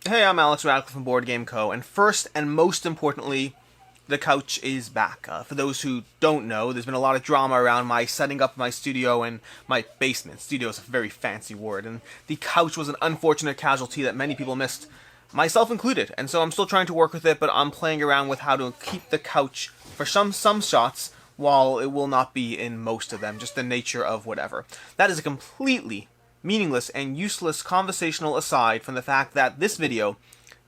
Hey, I'm Alex Radcliffe from Board Game Co. And first and most importantly, the couch is back. For those who don't know, there's been a lot of drama around my setting up my studio in my basement. Studio is a very fancy word, and the couch was an unfortunate casualty that many people missed, myself included. And so I'm still trying to work with it, but I'm playing around with how to keep the couch for some shots, while it will not be in most of them, just the nature of whatever. That is a completely meaningless and useless conversational aside from the fact that this video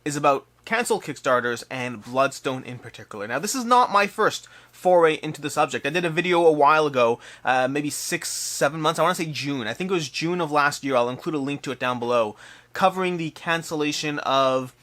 is about cancelled Kickstarters and Bloodstone in particular. Now, this is not my first foray into the subject. I did a video a while ago, maybe 6-7 months, I want to say June. I think it was June of last year. I'll include a link to it down below, covering the cancellation of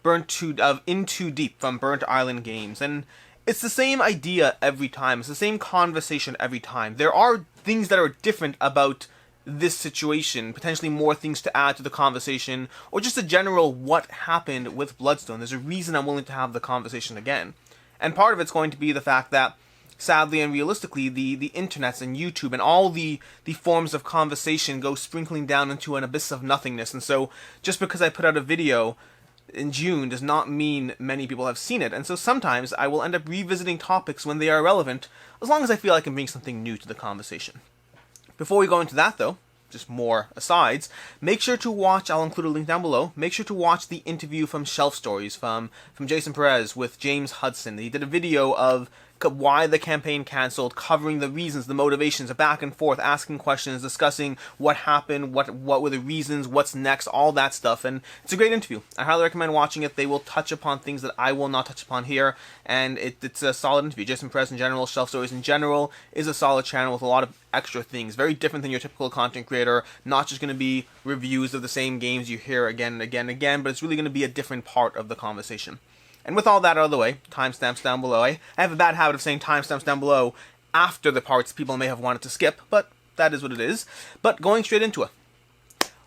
In Too Deep from Burnt Island Games. And it's the same idea every time. It's the same conversation every time. There are things that are different about this situation, potentially more things to add to the conversation, or just a general what happened with Bloodstone. There's a reason I'm willing to have the conversation again. And part of it's going to be the fact that, sadly and realistically, the internets and YouTube and all the forms of conversation go sprinkling down into an abyss of nothingness. And so, just because I put out a video in June does not mean many people have seen it. And so sometimes I will end up revisiting topics when they are relevant, as long as I feel I can bring something new to the conversation. Before we go into that, though, just more asides, make sure to watch, I'll include a link down below, make sure to watch the interview from Shelf Stories from Jason Perez with James Hudson. He did a video of why the campaign cancelled, covering the reasons, the motivations, back and forth, asking questions, discussing what happened, what were the reasons, what's next, all that stuff. And it's a great interview. I highly recommend watching it. They will touch upon things that I will not touch upon here, and it's a solid interview. Jason Perez in general, Shelf Stories in general, is a solid channel with a lot of extra things. Very different than your typical content creator. Not just going to be reviews of the same games you hear again and again and again, but it's really going to be a different part of the conversation. And with all that out of the way, timestamps down below. I have a bad habit of saying timestamps down below after the parts people may have wanted to skip, but that is what it is. But going straight into it.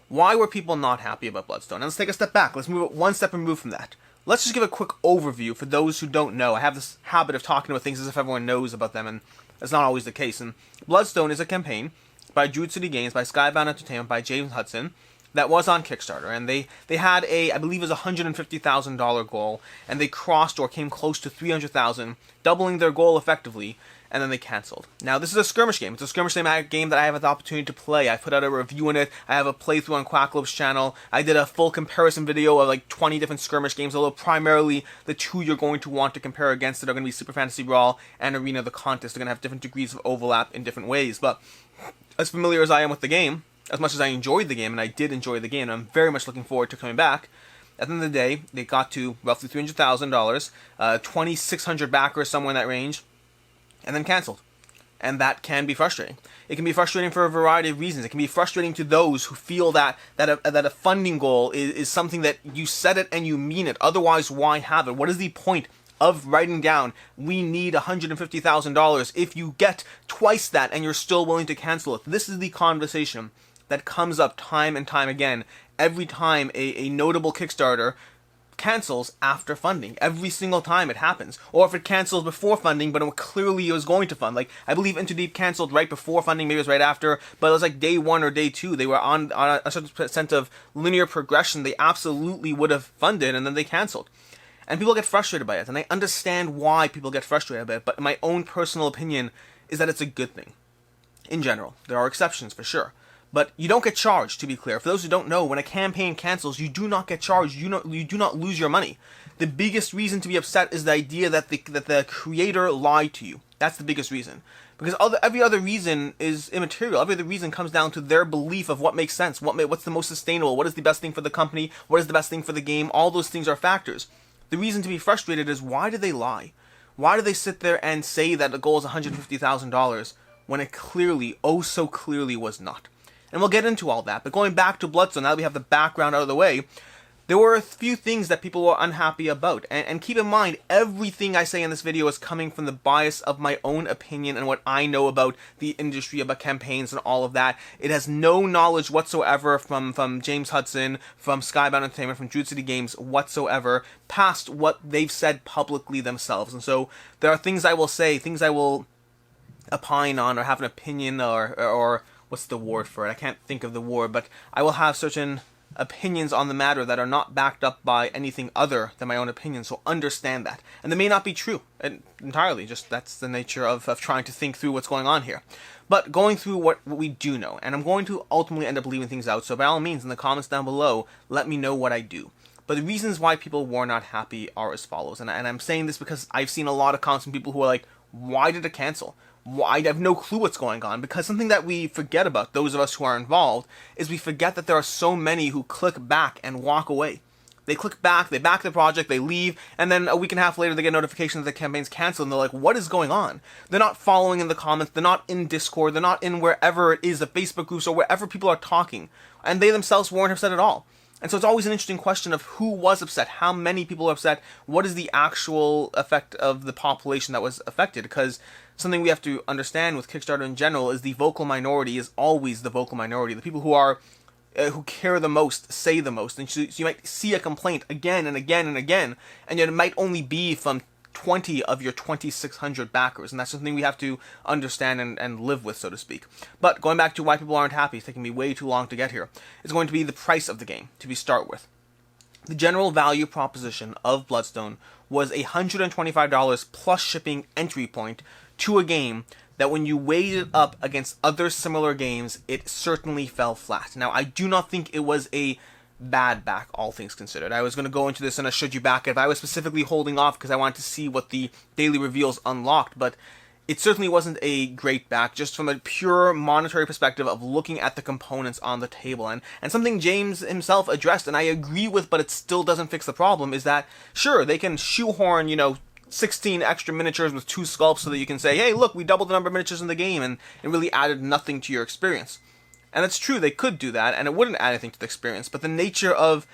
Why were people not happy about Bloodstone? And let's take a step back. Let's move it one step removed from that. Let's just give a quick overview for those who don't know. I have this habit of talking about things as if everyone knows about them, and that's not always the case. And Bloodstone is a campaign by Druid City Games, by Skybound Entertainment, by James Hudson, that was on Kickstarter, and they had a, I believe it was $150,000 goal, and they crossed or came close to $300,000, doubling their goal effectively, and then they canceled. Now, this is a skirmish game. It's a skirmish game that I have the opportunity to play. I put out a review on it. I have a playthrough on Quacklope's channel. I did a full comparison video of like 20 different skirmish games, although primarily the two you're going to want to compare against it are going to be Super Fantasy Brawl and Arena of the Contest. They're going to have different degrees of overlap in different ways, but as familiar as I am with the game, as much as I enjoyed the game, and I did enjoy the game, and I'm very much looking forward to coming back, at the end of the day, they got to roughly $300,000, 2,600 backers, somewhere in that range, and then canceled. And that can be frustrating. It can be frustrating for a variety of reasons. It can be frustrating to those who feel that a funding goal is something that you set it and you mean it. Otherwise, why have it? What is the point of writing down, we need $150,000 if you get twice that and you're still willing to cancel it? This is the conversation that comes up time and time again every time a notable Kickstarter cancels after funding. Every single time it happens. Or if it cancels before funding, but it clearly was going to fund. Like, I believe In Too Deep canceled right before funding, maybe it was right after, but it was like day 1 or day 2. They were on a certain percent of linear progression. They absolutely would have funded, and then they canceled. And people get frustrated by it, and I understand why people get frustrated by it, but my own personal opinion is that it's a good thing. In general. There are exceptions, for sure. But you don't get charged, to be clear. For those who don't know, when a campaign cancels, you do not get charged. You do not lose your money. The biggest reason to be upset is the idea that the creator lied to you. That's the biggest reason. Because every other reason is immaterial. Every other reason comes down to their belief of what makes sense, what's the most sustainable, what is the best thing for the company, what is the best thing for the game. All those things are factors. The reason to be frustrated is, why did they lie? Why did they sit there and say that the goal is $150,000 when it clearly, oh so clearly, was not? And we'll get into all that. But going back to Bloodstone, now that we have the background out of the way, there were a few things that people were unhappy about. And keep in mind, everything I say in this video is coming from the bias of my own opinion and what I know about the industry, about campaigns and all of that. It has no knowledge whatsoever from James Hudson, from Skybound Entertainment, from Druid City Games whatsoever, past what they've said publicly themselves. And so there are things I will say, things I will opine on or have an opinion or what's the word for it? I can't think of the word, but I will have certain opinions on the matter that are not backed up by anything other than my own opinion, so understand that. And they may not be true entirely, just that's the nature of trying to think through what's going on here. But going through what we do know, and I'm going to ultimately end up leaving things out, so by all means, in the comments down below, let me know what I do. But the reasons why people were not happy are as follows, and I'm saying this because I've seen a lot of comments from people who are like, why did it cancel? I have no clue what's going on, because something that we forget about, those of us who are involved, is we forget that there are so many who click back and walk away. They click back, they back the project, they leave, and then a week and a half later they get notifications that the campaign's canceled, and they're like, what is going on? They're not following in the comments, they're not in Discord, they're not in wherever it is, the Facebook groups, or wherever people are talking, and they themselves weren't upset at all. And so it's always an interesting question of who was upset, how many people are upset, what is the actual effect of the population that was affected, because something we have to understand with Kickstarter in general is the vocal minority is always the vocal minority. The people who are who care the most say the most, and so you might see a complaint again and again and again, and yet it might only be from 20 of your 2,600 backers, and that's something we have to understand and live with, so to speak. But going back to why people aren't happy, it's taking me way too long to get here, it's going to be the price of the game, to start with. The general value proposition of Bloodstone was $125 plus shipping entry point to a game that when you weighed it up against other similar games, it certainly fell flat. Now, I do not think it was a bad back, all things considered. I was going to go into this in a should you back it if I was specifically holding off because I wanted to see what the daily reveals unlocked, but it certainly wasn't a great back, just from a pure monetary perspective of looking at the components on the table. And something James himself addressed, and I agree with, but it still doesn't fix the problem, is that, sure, they can shoehorn, 16 extra miniatures with 2 sculpts so that you can say, hey, look, we doubled the number of miniatures in the game, and it really added nothing to your experience. And it's true, they could do that, and it wouldn't add anything to the experience, but the nature of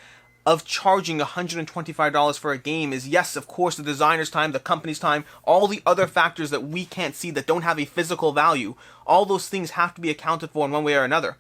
charging $125 for a game is, yes, of course, the designer's time, the company's time, all the other factors that we can't see that don't have a physical value, all those things have to be accounted for in one way or another.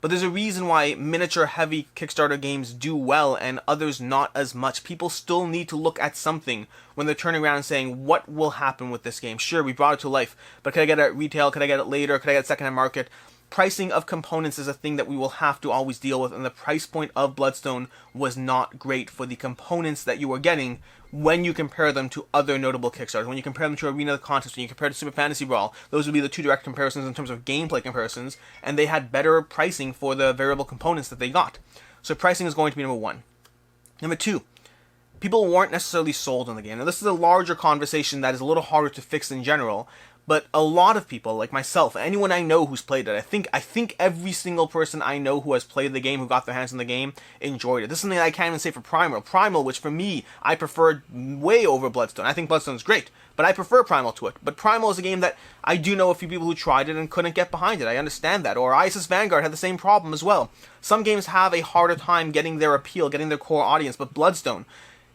But there's a reason why miniature-heavy Kickstarter games do well and others not as much. People still need to look at something when they're turning around and saying, what will happen with this game? Sure, we brought it to life, but could I get it at retail? Could I get it later? Could I get it second-hand market? Pricing of components is a thing that we will have to always deal with, and the price point of Bloodstone was not great for the components that you were getting when you compare them to other notable Kickstarters. When you compare them to Arena of the Contest, when you compare to Super Fantasy Brawl, those would be the two direct comparisons in terms of gameplay comparisons, and they had better pricing for the variable components that they got. So pricing is going to be number one. Number two, people weren't necessarily sold on the game. Now this is a larger conversation that is a little harder to fix in general, but a lot of people, like myself, anyone I know who's played it, I think every single person I know who has played the game, who got their hands on the game, enjoyed it. This is something I can't even say for Primal. Primal, which for me, I preferred way over Bloodstone. I think Bloodstone's great, but I prefer Primal to it. But Primal is a game that I do know a few people who tried it and couldn't get behind it. I understand that. Or ISIS Vanguard had the same problem as well. Some games have a harder time getting their appeal, getting their core audience, but Bloodstone,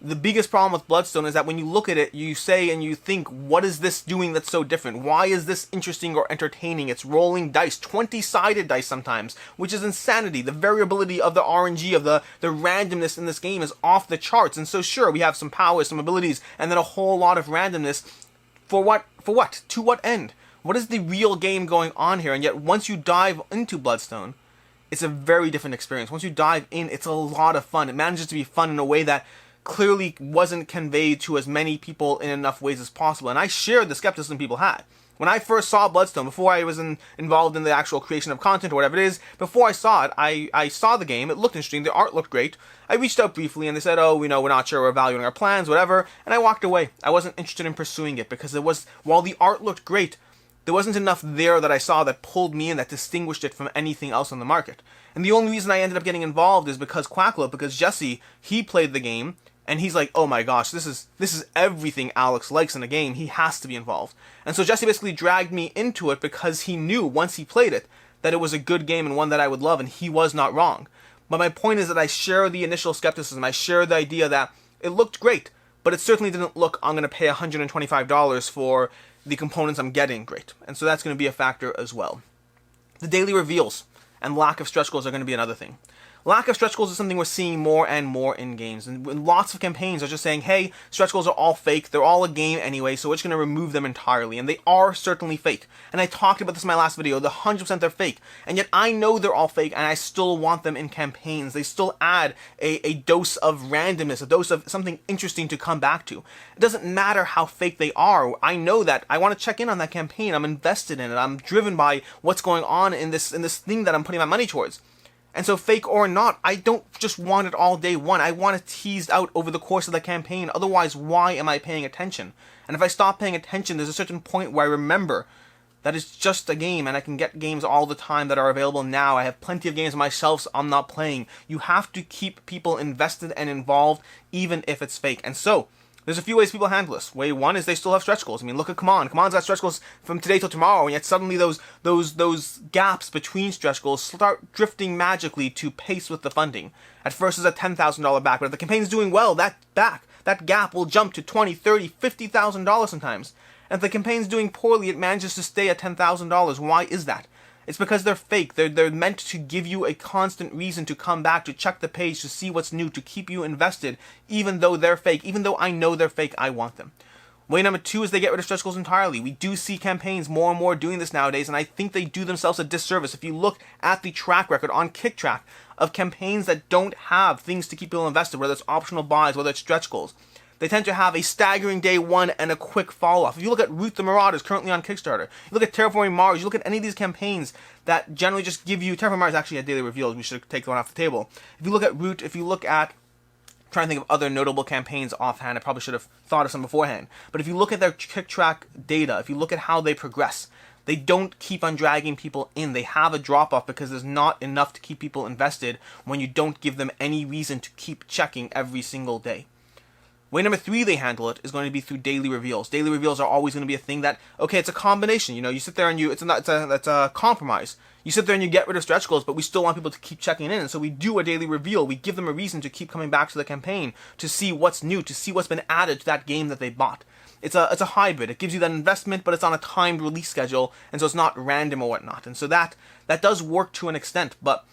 the biggest problem with Bloodstone is that when you look at it, you say and you think, what is this doing that's so different? Why is this interesting or entertaining? It's rolling dice, 20-sided dice sometimes, which is insanity. The variability of the RNG, of the randomness in this game is off the charts. And so sure, we have some powers, some abilities, and then a whole lot of randomness. For what? For what? To what end? What is the real game going on here? And yet once you dive into Bloodstone, it's a very different experience. Once you dive in, it's a lot of fun. It manages to be fun in a way that clearly wasn't conveyed to as many people in enough ways as possible. And I shared the skepticism people had. When I first saw Bloodstone, before I was involved in the actual creation of content or whatever it is, before I saw it, I saw the game, it looked interesting, the art looked great. I reached out briefly and they said, oh, we're not sure, we're evaluating our plans, whatever, and I walked away. I wasn't interested in pursuing it because while the art looked great, there wasn't enough there that I saw that pulled me in, that distinguished it from anything else on the market. And the only reason I ended up getting involved is because because Jesse, he played the game, and he's like, oh my gosh, this is everything Alex likes in a game. He has to be involved. And so Jesse basically dragged me into it because he knew, once he played it, that it was a good game and one that I would love, and he was not wrong. But my point is that I share the initial skepticism. I share the idea that it looked great, but it certainly didn't look, I'm going to pay $125 for the components I'm getting, great. And so that's going to be a factor as well. The daily reveals and lack of stretch goals are going to be another thing. Lack of stretch goals is something we're seeing more and more in games, and lots of campaigns are just saying, hey, stretch goals are all fake, they're all a game anyway, so we're just going to remove them entirely, and they are certainly fake. And I talked about this in my last video, the 100% they're fake, and yet I know they're all fake, and I still want them in campaigns. They still add a dose of randomness, a dose of something interesting to come back to. It doesn't matter how fake they are. I know that. I want to check in on that campaign. I'm invested in it. I'm driven by what's going on in this thing that I'm putting my money towards. And so, fake or not, I don't just want it all day one. I want it teased out over the course of the campaign. Otherwise, why am I paying attention? And if I stop paying attention, there's a certain point where I remember that it's just a game, and I can get games all the time that are available now. I have plenty of games on my shelves I'm not playing. You have to keep people invested and involved, even if it's fake. And so, there's a few ways people handle this. Way one is they still have stretch goals. I mean, look at Command. Command's got stretch goals from today till tomorrow, and yet suddenly those gaps between stretch goals start drifting magically to pace with the funding. At first it's a $10,000 back, but if the campaign's doing well, that gap will jump to $20,000, $30,000, $50,000 sometimes. And if the campaign's doing poorly, it manages to stay at $10,000. Why is that? It's because they're fake. They're meant to give you a constant reason to come back, to check the page, to see what's new, to keep you invested, even though they're fake. Even though I know they're fake, I want them. Way number two is they get rid of stretch goals entirely. We do see campaigns more and more doing this nowadays, and I think they do themselves a disservice. If you look at the track record on Kicktrack of campaigns that don't have things to keep people invested, whether it's optional buys, whether it's stretch goals, they tend to have a staggering day one and a quick fall-off. If you look at Root the Marauders, currently on Kickstarter, you look at Terraforming Mars, you look at any of these campaigns that generally just give you... Terraforming Mars actually had daily reveals. We should take one off the table. If you look at Root, if you look at... I'm trying to think of other notable campaigns offhand. I probably should have thought of some beforehand. But if you look at their Kicktrack data, if you look at how they progress, they don't keep on dragging people in. They have a drop-off because there's not enough to keep people invested when you don't give them any reason to keep checking every single day. Way number three they handle it is going to be through daily reveals. Daily reveals are always going to be a thing that, okay, it's a combination. You know, you sit there and it's a compromise. You sit there and you get rid of stretch goals, but we still want people to keep checking in. And so we do a daily reveal. We give them a reason to keep coming back to the campaign, to see what's new, to see what's been added to that game that they bought. It's a hybrid. It gives you that investment, but it's on a timed release schedule, and so it's not random or whatnot. And so that does work to an extent, but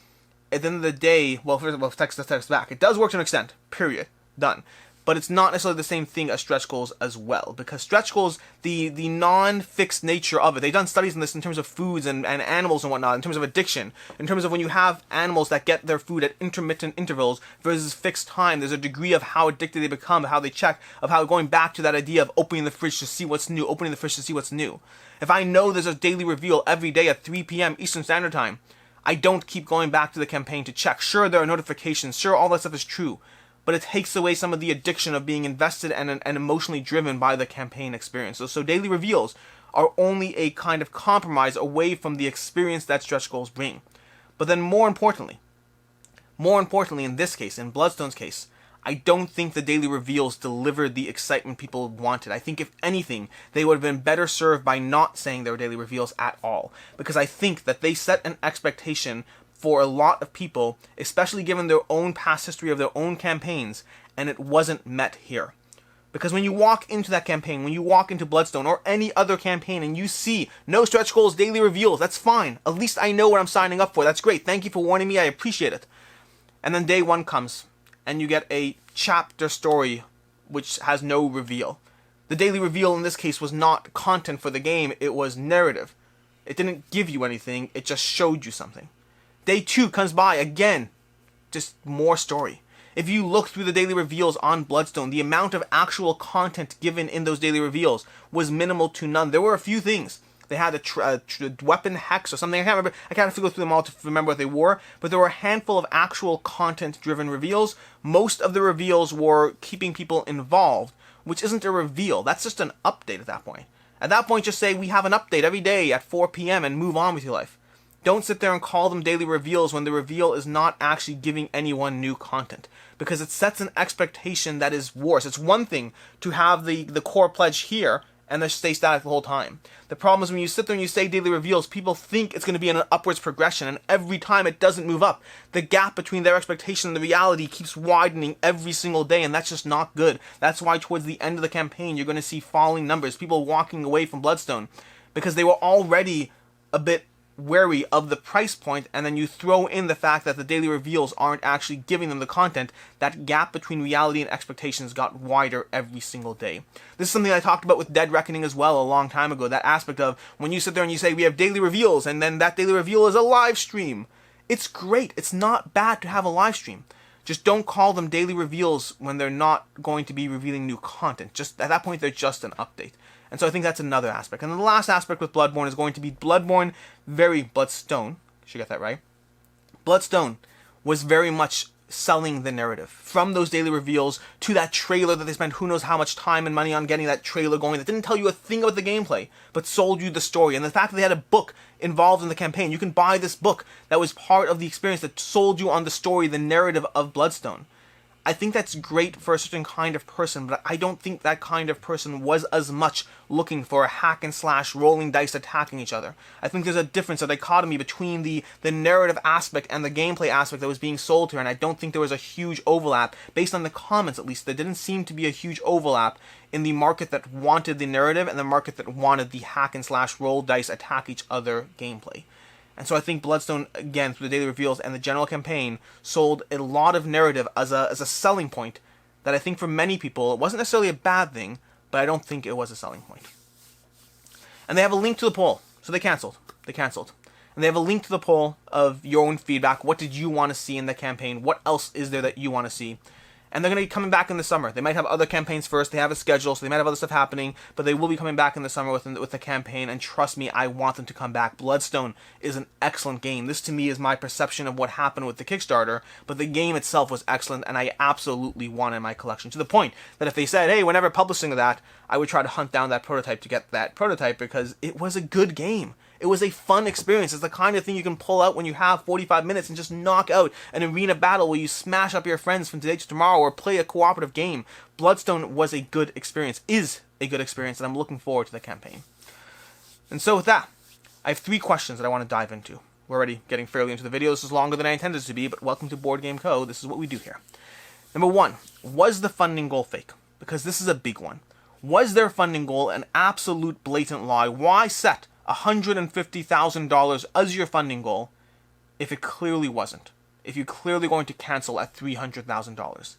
at the end of the day, well, first of all, text back. It does work to an extent. Period. Done. But it's not necessarily the same thing as stretch goals as well. Because stretch goals, the non-fixed nature of it, they've done studies on this in terms of foods and animals and whatnot, in terms of addiction, in terms of when you have animals that get their food at intermittent intervals versus fixed time, there's a degree of how addicted they become, how they check, of how going back to that idea of opening the fridge to see what's new, opening the fridge to see what's new. If I know there's a daily reveal every day at 3 p.m. Eastern Standard Time, I don't keep going back to the campaign to check. Sure, there are notifications, sure, all that stuff is true, but it takes away some of the addiction of being invested and emotionally driven by the campaign experience. So daily reveals are only a kind of compromise away from the experience that stretch goals bring. But then more importantly in this case, in Bloodstone's case, I don't think the daily reveals delivered the excitement people wanted. I think if anything, they would have been better served by not saying they were daily reveals at all. Because I think that they set an expectation for a lot of people, especially given their own past history of their own campaigns, and it wasn't met here. Because when you walk into that campaign, when you walk into Bloodstone or any other campaign and you see no stretch goals, daily reveals, that's fine. At least I know what I'm signing up for. That's great. Thank you for warning me. I appreciate it. And then day one comes, and you get a chapter story which has no reveal. The daily reveal in this case was not content for the game, it was narrative. It didn't give you anything, it just showed you something. Day two comes by, again, just more story. If you look through the daily reveals on Bloodstone, the amount of actual content given in those daily reveals was minimal to none. There were a few things. They had a weapon hex or something. I can't remember. I can't have to go through them all to remember what they were. But there were a handful of actual content-driven reveals. Most of the reveals were keeping people involved, which isn't a reveal. That's just an update at that point. At that point, just say, we have an update every day at 4 p.m. and move on with your life. Don't sit there and call them daily reveals when the reveal is not actually giving anyone new content. Because it sets an expectation that is worse. It's one thing to have the core pledge here and then stay static the whole time. The problem is when you sit there and you say daily reveals, people think it's going to be an upwards progression, and every time it doesn't move up. The gap between their expectation and the reality keeps widening every single day, and that's just not good. That's why towards the end of the campaign, you're going to see falling numbers, people walking away from Bloodstone, because they were already a bit wary of the price point, and then you throw in the fact that the daily reveals aren't actually giving them the content, that gap between reality and expectations got wider every single day. This is something I talked about with Dead Reckoning as well a long time ago, that aspect of when you sit there and you say we have daily reveals, and then that daily reveal is a live stream. It's great. It's not bad to have a live stream. Just don't call them daily reveals when they're not going to be revealing new content. Just at that point, they're just an update. And so I think that's another aspect. And then the last aspect with Bloodborne is going to be Bloodstone. Should get that right. Bloodstone was very much selling the narrative. From those daily reveals to that trailer that they spent who knows how much time and money on getting that trailer going that didn't tell you a thing about the gameplay, but sold you the story. And the fact that they had a book involved in the campaign. You can buy this book that was part of the experience that sold you on the story, the narrative of Bloodstone. I think that's great for a certain kind of person, but I don't think that kind of person was as much looking for a hack and slash, rolling dice, attacking each other. I think there's a difference, a dichotomy between the narrative aspect and the gameplay aspect that was being sold here, and I don't think there was a huge overlap. Based on the comments, at least, there didn't seem to be a huge overlap in the market that wanted the narrative and the market that wanted the hack and slash, roll dice, attack each other gameplay. And so I think Bloodstone, again, through the daily reveals and the general campaign, sold a lot of narrative as a selling point that I think for many people, it wasn't necessarily a bad thing, but I don't think it was a selling point. And they have a link to the poll. So they canceled. And they have a link to the poll of your own feedback. What did you want to see in the campaign? What else is there that you want to see? And they're going to be coming back in the summer. They might have other campaigns first. They have a schedule, so they might have other stuff happening. But they will be coming back in the summer with the campaign. And trust me, I want them to come back. Bloodstone is an excellent game. This, to me, is my perception of what happened with the Kickstarter. But the game itself was excellent, and I absolutely want it in my collection. To the point that if they said, hey, whenever publishing that, I would try to hunt down that prototype to get that prototype because it was a good game. It was a fun experience. It's the kind of thing you can pull out when you have 45 minutes and just knock out an arena battle where you smash up your friends from today to tomorrow or play a cooperative game. Bloodstone was a good experience, is a good experience, and I'm looking forward to the campaign. And so with that, I have 3 questions that I want to dive into. We're already getting fairly into the video. This is longer than I intended it to be, but welcome to Board Game Co. This is what we do here. Number 1, was the funding goal fake? Because this is a big one. Was their funding goal an absolute blatant lie? Why set $150,000 as your funding goal if it clearly wasn't? If you're clearly going to cancel at $300,000?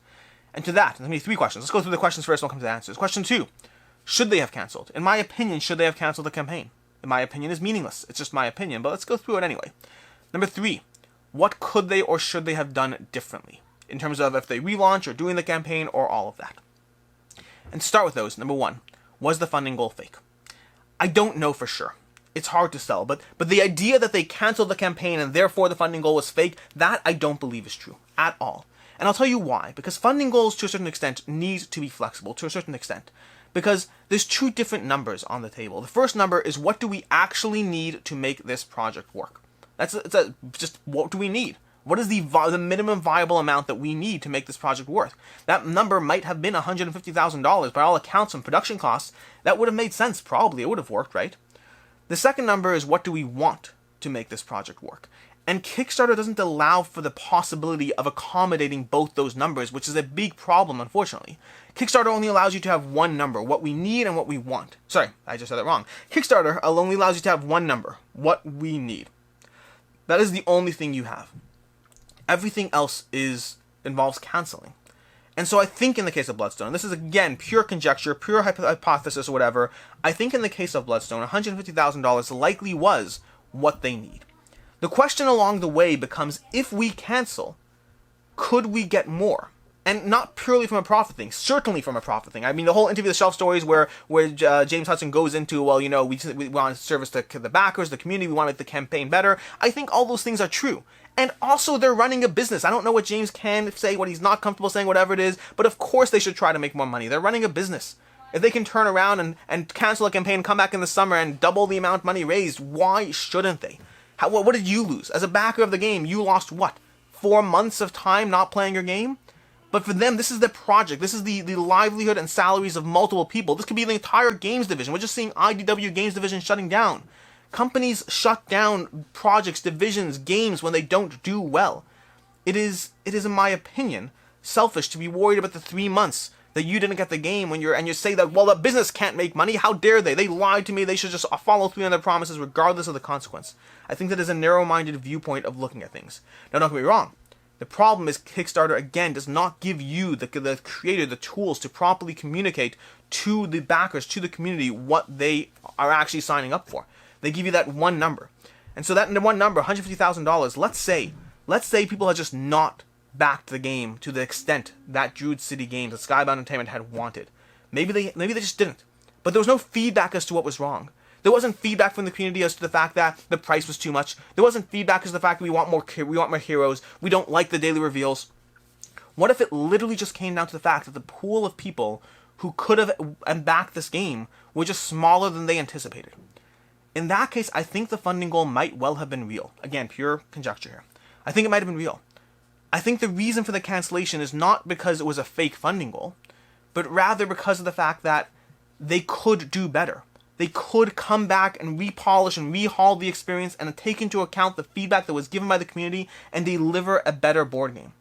And to that, there's 3 questions. Let's go through the questions first and we'll come to the answers. Question 2, should they have canceled? In my opinion, should they have canceled the campaign? In my opinion, is meaningless. It's just my opinion, but let's go through it anyway. Number 3, what could they or should they have done differently? In terms of if they relaunch or doing the campaign or all of that. And start with those. Number 1, was the funding goal fake? I don't know for sure. It's hard to sell, but the idea that they canceled the campaign and therefore the funding goal was fake, that I don't believe is true at all. And I'll tell you why. Because funding goals, to a certain extent, need to be flexible, to a certain extent. Because there's 2 different numbers on the table. The first number is what do we actually need to make this project work? Just what do we need? What is the minimum viable amount that we need to make this project work? That number might have been $150,000. By all accounts and production costs, that would have made sense, probably. It would have worked, right? The second number is what do we want to make this project work? And Kickstarter doesn't allow for the possibility of accommodating both those numbers, which is a big problem, unfortunately. Kickstarter only allows you to have one number, what we need and what we want. Sorry, I just said that wrong. Kickstarter only allows you to have one number, what we need. That is the only thing you have. Everything else involves canceling. And so I think in the case of Bloodstone, this is again pure conjecture, pure hypothesis or whatever, I think in the case of Bloodstone, $150,000 likely was what they need. The question along the way becomes, if we cancel, could we get more? And not purely from a profit thing, certainly from a profit thing. I mean, the whole Interview the Shelf stories where James Hudson goes into, well, you know, we want to service the backers, the community, we want to make the campaign better. I think all those things are true. And also, they're running a business. I don't know what James can say, what he's not comfortable saying, whatever it is, but of course they should try to make more money. They're running a business. If they can turn around and cancel a campaign, come back in the summer and double the amount of money raised, why shouldn't they? What did you lose? As a backer of the game, you lost what? 4 months of time not playing your game? But for them, this is the project. This is the livelihood and salaries of multiple people. This could be the entire games division. We're just seeing IDW Games Division shutting down. Companies shut down projects, divisions, games when they don't do well. It is, in my opinion, selfish to be worried about the 3 months that you didn't get the game when you say that, well, the business can't make money. How dare they? They lied to me. They should just follow through on their promises regardless of the consequence. I think that is a narrow-minded viewpoint of looking at things. Now, don't get me wrong. The problem is Kickstarter, again, does not give you, the creator, the tools to properly communicate to the backers, to the community, what they are actually signing up for. They give you that one number. And so that one number, $150,000, let's say people had just not backed the game to the extent that Druid City Games, the Skybound Entertainment, had wanted. Maybe they just didn't. But there was no feedback as to what was wrong. There wasn't feedback from the community as to the fact that the price was too much. There wasn't feedback as to the fact that we want more heroes. We don't like the daily reveals. What if it literally just came down to the fact that the pool of people who could have backed this game were just smaller than they anticipated? In that case, I think the funding goal might well have been real. Again, pure conjecture here. I think it might have been real. I think the reason for the cancellation is not because it was a fake funding goal, but rather because of the fact that they could do better. They could come back and repolish and rehaul the experience and take into account the feedback that was given by the community and deliver a better board game.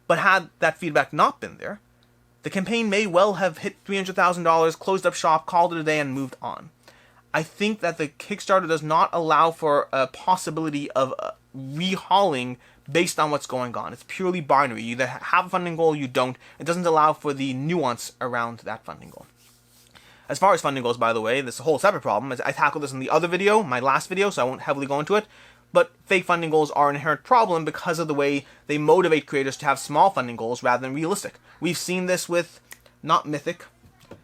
But had that feedback not been there, the campaign may well have hit $300,000, closed up shop, called it a day, and moved on. I think that the Kickstarter does not allow for a possibility of rehauling based on what's going on. It's purely binary. You either have a funding goal, you don't. It doesn't allow for the nuance around that funding goal. As far as funding goes, by the way, this is a whole separate problem. I tackled this in the other video, my last video, so I won't heavily go into it. But fake funding goals are an inherent problem because of the way they motivate creators to have small funding goals rather than realistic. We've seen this with, not Mythic,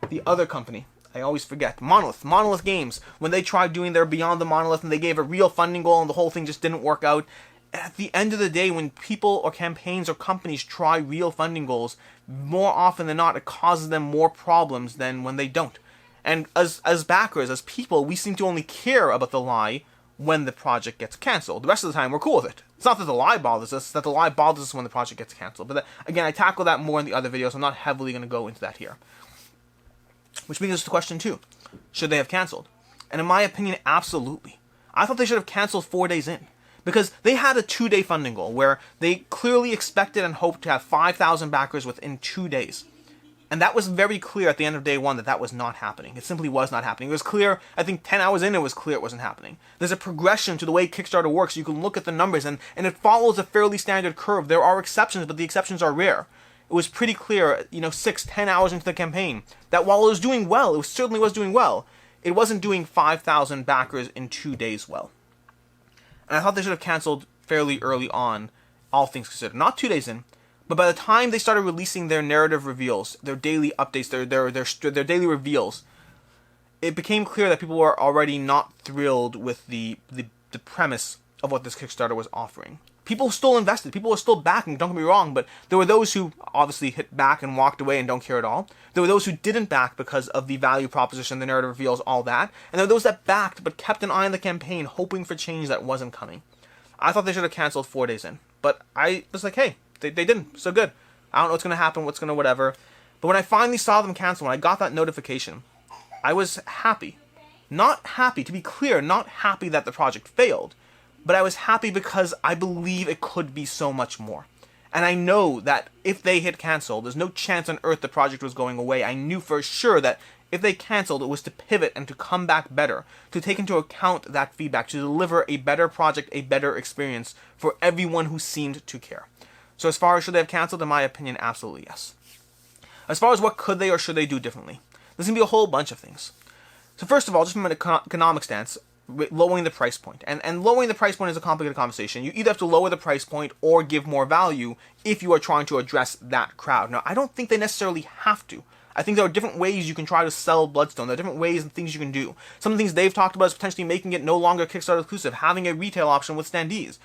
the other company. I always forget. Monolith Games. When they tried doing their Beyond the Monolith and they gave a real funding goal and the whole thing just didn't work out. At the end of the day, when people or campaigns or companies try real funding goals, more often than not, it causes them more problems than when they don't. And as backers, as people, we seem to only care about the lie when the project gets cancelled. The rest of the time, we're cool with it. It's not that the lie bothers us, it's that the lie bothers us when the project gets cancelled. But again, I tackle that more in the other videos, so I'm not heavily going to go into that here. Which brings us to question 2. Should they have cancelled? And in my opinion, absolutely. I thought they should have cancelled 4 days in. Because they had a 2-day funding goal where they clearly expected and hoped to have 5,000 backers within 2 days. And that was very clear at the end of day 1 that was not happening. It simply was not happening. It was clear, I think 10 hours in it was clear it wasn't happening. There's a progression to the way Kickstarter works. You can look at the numbers and it follows a fairly standard curve. There are exceptions, but the exceptions are rare. It was pretty clear, 6-10 hours into the campaign, that while it was doing well, it certainly was doing well, it wasn't doing 5,000 backers in 2 days well. And I thought they should have canceled fairly early on, all things considered. Not 2 days in, but by the time they started releasing their narrative reveals, their daily updates, their daily reveals, it became clear that people were already not thrilled with the premise of what this Kickstarter was offering. People still invested. People were still backing, don't get me wrong, but there were those who obviously hit back and walked away and don't care at all. There were those who didn't back because of the value proposition, the narrative reveals, all that. And there were those that backed but kept an eye on the campaign, hoping for change that wasn't coming. I thought they should have canceled 4 days in. But I was like, hey, they didn't. So good. I don't know what's going to happen, what's going to whatever. But when I finally saw them cancel, when I got that notification, I was happy. Not happy, to be clear, not happy that the project failed. But I was happy because I believe it could be so much more. And I know that if they hit cancel, there's no chance on earth the project was going away. I knew for sure that if they canceled, it was to pivot and to come back better, to take into account that feedback, to deliver a better project, a better experience for everyone who seemed to care. So as far as should they have canceled, in my opinion, absolutely yes. As far as what could they or should they do differently, there's going to be a whole bunch of things. So first of all, just from an economic stance, lowering the price point. And lowering the price point is a complicated conversation. You either have to lower the price point or give more value if you are trying to address that crowd. Now, I don't think they necessarily have to. I think there are different ways you can try to sell Bloodstone. There are different ways and things you can do. Some of the things they've talked about is potentially making it no longer Kickstarter exclusive, having a retail option with standees.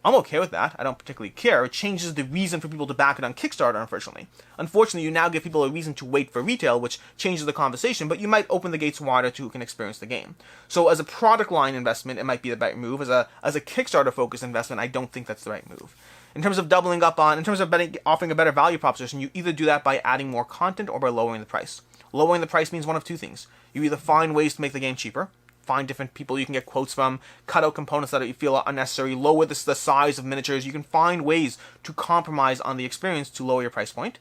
I'm okay with that. I don't particularly care. It changes the reason for people to back it on Kickstarter, unfortunately. Unfortunately, you now give people a reason to wait for retail, which changes the conversation, but you might open the gates wider to who can experience the game. So as a product line investment, it might be the right move. As a Kickstarter-focused investment, I don't think that's the right move. In terms of doubling up on, in terms of offering a better value proposition, you either do that by adding more content or by lowering the price. Lowering the price means one of two things. You either find ways to make the game cheaper, find different people you can get quotes from, cut out components that you feel are unnecessary, lower the size of miniatures. You can find ways to compromise on the experience to lower your price point.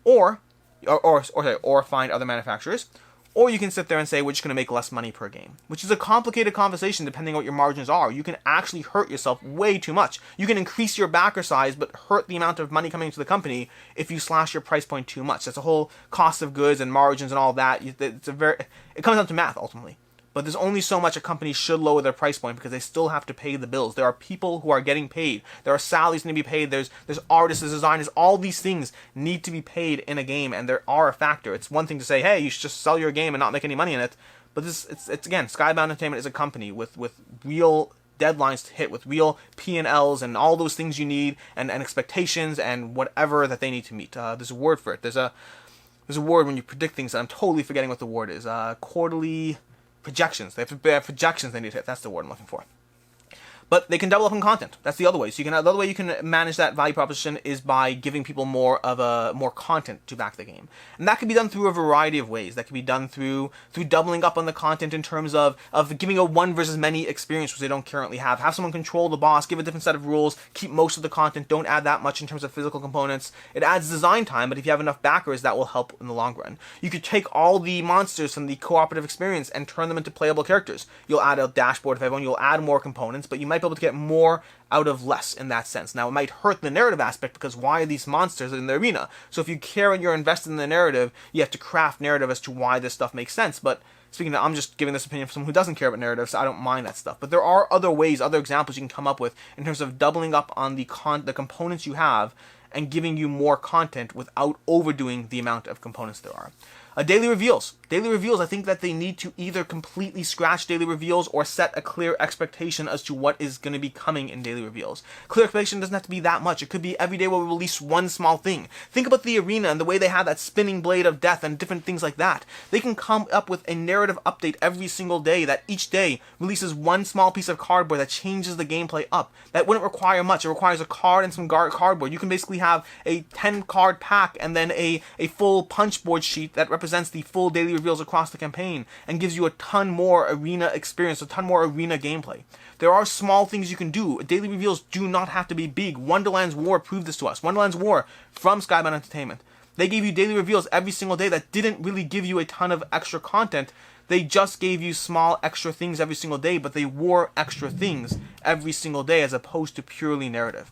Or or find other manufacturers. Or you can sit there and say, we're just going to make less money per game, which is a complicated conversation depending on what your margins are. You can actually hurt yourself way too much. You can increase your backer size, but hurt the amount of money coming into the company if you slash your price point too much. That's a whole cost of goods and margins and all that. It comes down to math, ultimately. But there's only so much a company should lower their price point because they still have to pay the bills. There are people who are getting paid. There are salaries need to be paid. There's artists, there's designers. All these things need to be paid in a game, and there are a factor. It's one thing to say, hey, you should just sell your game and not make any money in it. But it's again, Skybound Entertainment is a company with real deadlines to hit, with real P&Ls and all those things you need, and expectations and whatever that they need to meet. There's a word for it. There's a word when you predict things. I'm totally forgetting what the word is. Quarterly projections. They have projections they need to hit. That's the word I'm looking for. But they can double up on content. That's the other way. So the other way you can manage that value proposition is by giving people more content to back the game. And that can be done through a variety of ways. That can be done through doubling up on the content in terms of giving a one versus many experience, which they don't currently have. Have someone control the boss, give a different set of rules, keep most of the content, don't add that much in terms of physical components. It adds design time, but if you have enough backers, that will help in the long run. You could take all the monsters from the cooperative experience and turn them into playable characters. You'll add a dashboard for everyone, you'll add more components, but you might be able to get more out of less in that sense. Now, it might hurt the narrative aspect because why are these monsters in the arena? So if you care and you're invested in the narrative, you have to craft narrative as to why this stuff makes sense. But speaking of, I'm just giving this opinion from someone who doesn't care about narrative, so I don't mind that stuff. But there are other ways, other examples you can come up with in terms of doubling up on the components you have and giving you more content without overdoing the amount of components there are. Daily reveals. Daily reveals, I think that they need to either completely scratch daily reveals or set a clear expectation as to what is going to be coming in daily reveals. Clear expectation doesn't have to be that much. It could be every day we'll release one small thing. Think about the arena and the way they have that spinning blade of death and different things like that. They can come up with a narrative update every single day that each day releases one small piece of cardboard that changes the gameplay up. That wouldn't require much. It requires a card and some cardboard. You can basically have a 10 card pack and then a full punch board sheet that represents the full daily reveals across the campaign and gives you a ton more arena experience, a ton more arena gameplay. There are small things you can do. Daily reveals do not have to be big. Wonderland's War proved this to us. Wonderland's War from Skybound Entertainment. They gave you daily reveals every single day that didn't really give you a ton of extra content. They just gave you small extra things every single day, but they were extra things every single day as opposed to purely narrative.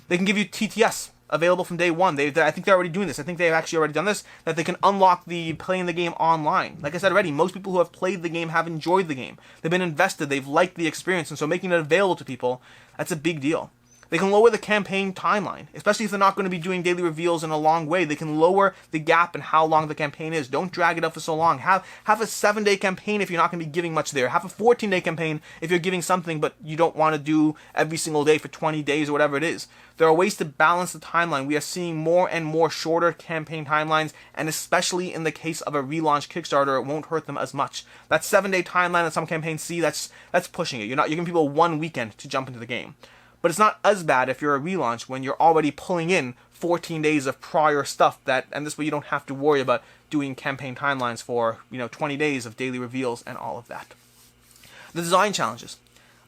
They can give you TTS available from day one. I think they're already doing this. I think they've actually already done this, that they can unlock the playing the game online. Like I said already, most people who have played the game have enjoyed the game. They've been invested, they've liked the experience, and so making it available to people, that's a big deal. They can lower the campaign timeline, especially if they're not going to be doing daily reveals in a long way. They can lower the gap in how long the campaign is. Don't drag it up for so long. Have a 7-day campaign if you're not going to be giving much there. Have a 14-day campaign if you're giving something but you don't want to do every single day for 20 days or whatever it is. There are ways to balance the timeline. We are seeing more and more shorter campaign timelines, and especially in the case of a relaunch Kickstarter, it won't hurt them as much. That 7-day timeline that some campaigns see, that's pushing it. You're giving people 1 weekend to jump into the game. But it's not as bad if you're a relaunch when you're already pulling in 14 days of prior stuff, and this way you don't have to worry about doing campaign timelines for 20 days of daily reveals and all of that. The design challenges.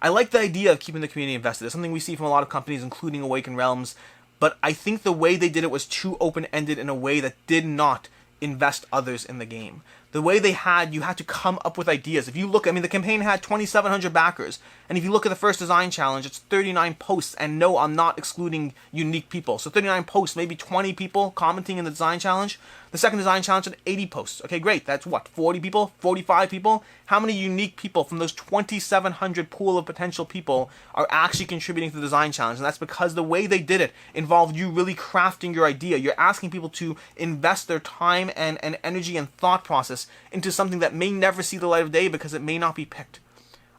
I like the idea of keeping the community invested. It's something we see from a lot of companies, including Awakened Realms, but I think the way they did it was too open-ended in a way that did not invest others in the game. The way you had to come up with ideas. If you look, the campaign had 2,700 backers, and if you look at the first design challenge, it's 39 posts, and no, I'm not excluding unique people. So 39 posts, maybe 20 people commenting in the design challenge. The second design challenge had 80 posts. Okay, great. That's what, 40 people? 45 people? How many unique people from those 2,700 pool of potential people are actually contributing to the design challenge? And that's because the way they did it involved you really crafting your idea. You're asking people to invest their time and energy and thought process into something that may never see the light of day because it may not be picked.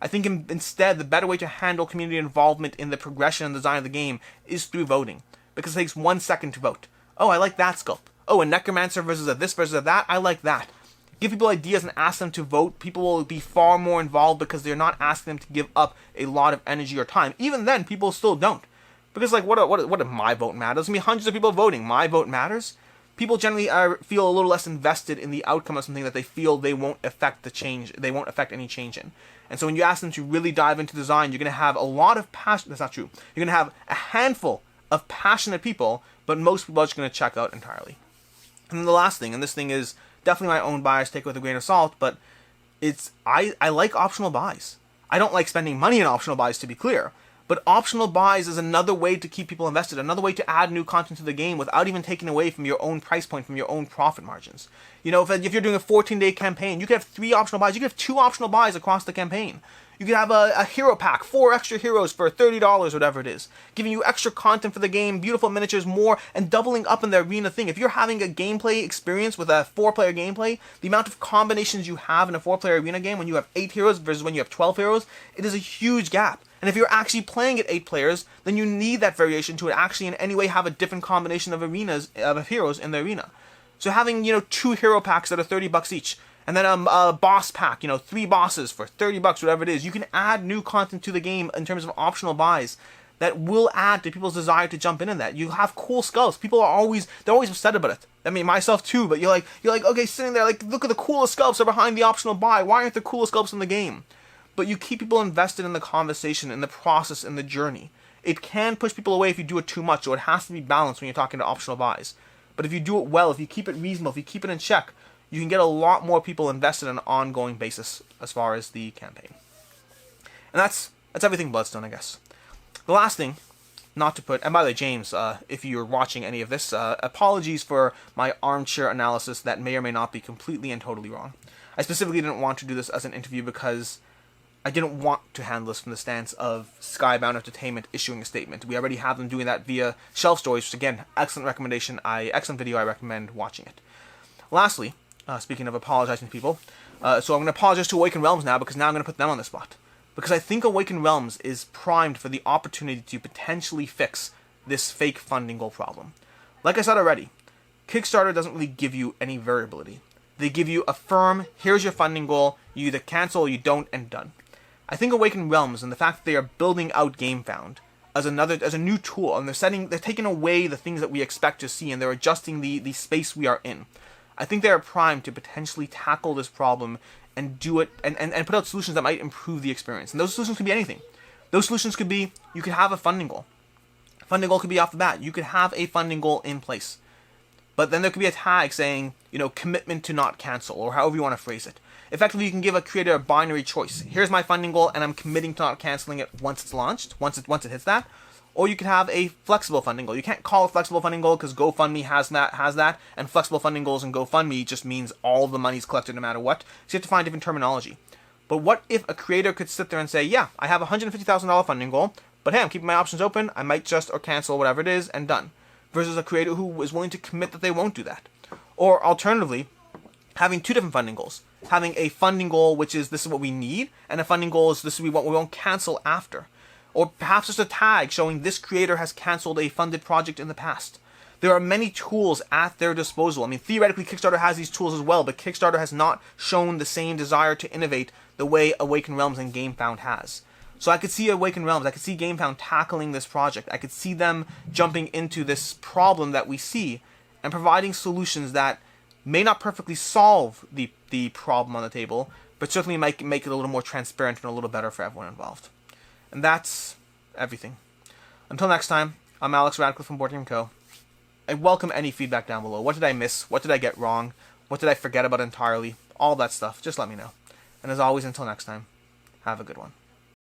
I think instead, the better way to handle community involvement in the progression and design of the game is through voting. Because it takes 1 second to vote. Oh, I like that sculpt. Oh, a necromancer versus a this versus a that. I like that. Give people ideas and ask them to vote. People will be far more involved because they're not asking them to give up a lot of energy or time. Even then, people still don't. Because what if my vote matters? There's going to be hundreds of people voting. My vote matters? People generally feel a little less invested in the outcome of something that they feel they won't affect the change. They won't affect any change in. And so when you ask them to really dive into design, you're going to have a lot of passion. That's not true. You're going to have a handful of passionate people, but most people are just going to check out entirely. And then the last thing, and this thing is definitely my own bias, take it with a grain of salt, but I like optional buys. I don't like spending money on optional buys, to be clear, but optional buys is another way to keep people invested, another way to add new content to the game without even taking away from your own price point, from your own profit margins. You know, if you're doing a 14-day campaign, you could have 3 optional buys, you could have 2 optional buys across the campaign. You could have a hero pack, 4 extra heroes for $30, whatever it is, giving you extra content for the game, beautiful miniatures, more, and doubling up in the arena thing. If you're having a gameplay experience with a 4-player gameplay, the amount of combinations you have in a 4-player arena game when you have 8 heroes versus when you have 12 heroes, it is a huge gap. And if you're actually playing at 8 players, then you need that variation to actually in any way have a different combination of heroes in the arena. So having, 2 hero packs that are $30 each, and then a boss pack, 3 bosses for $30, whatever it is. You can add new content to the game in terms of optional buys that will add to people's desire to jump in that. You have cool sculpts. They're always upset about it. I mean, myself too, but you're like, okay, sitting there, like, look at the coolest sculpts are behind the optional buy. Why aren't there coolest sculpts in the game? But you keep people invested in the conversation, in the process, in the journey. It can push people away if you do it too much, so it has to be balanced when you're talking to optional buys. But if you do it well, if you keep it reasonable, if you keep it in check, you can get a lot more people invested on an ongoing basis as far as the campaign. And that's everything Bloodstone, I guess. The last thing, not to put, and by the way, James, if you're watching any of this, apologies for my armchair analysis that may or may not be completely and totally wrong. I specifically didn't want to do this as an interview because I didn't want to handle this from the stance of Skybound Entertainment issuing a statement. We already have them doing that via Shelf Stories, which again, excellent video, I recommend watching it. Lastly, speaking of apologizing to people, so I'm going to apologize to Awakened Realms now, because now I'm going to put them on the spot. Because I think Awakened Realms is primed for the opportunity to potentially fix this fake funding goal problem. Like I said already, Kickstarter doesn't really give you any variability. They give you a firm, here's your funding goal, you either cancel or you don't, and done. I think Awakened Realms and the fact that they are building out GameFound as a new tool, and they're taking away the things that we expect to see, and they're adjusting the space we are in. I think they are primed to potentially tackle this problem and do it and put out solutions that might improve the experience. And those solutions could be anything. Those solutions could be, you could have a funding goal. Funding goal could be off the bat. You could have a funding goal in place. But then there could be a tag saying, commitment to not cancel, or however you want to phrase it. Effectively, you can give a creator a binary choice. Here's my funding goal, and I'm committing to not canceling it once it's launched, once it hits that. Or you could have a flexible funding goal. You can't call it flexible funding goal because GoFundMe has that, and flexible funding goals in GoFundMe just means all the money's collected no matter what. So you have to find different terminology. But what if a creator could sit there and say, yeah, I have a $150,000 funding goal, but hey, I'm keeping my options open, I might just or cancel whatever it is, and done. Versus a creator who is willing to commit that they won't do that. Or alternatively, having 2 different funding goals. Having a funding goal which is, this is what we need, and a funding goal is, this is what we won't cancel after. Or perhaps just a tag showing this creator has cancelled a funded project in the past. There are many tools at their disposal. I mean, theoretically, Kickstarter has these tools as well, but Kickstarter has not shown the same desire to innovate the way Awakened Realms and GameFound has. So I could see Awakened Realms, I could see GameFound tackling this project. I could see them jumping into this problem that we see and providing solutions that may not perfectly solve the problem on the table, but certainly might make it a little more transparent and a little better for everyone involved. And that's everything. Until next time, I'm Alex Radcliffe from Board Game Co. I welcome any feedback down below. What did I miss? What did I get wrong? What did I forget about entirely? All that stuff. Just let me know. And as always, until next time, have a good one.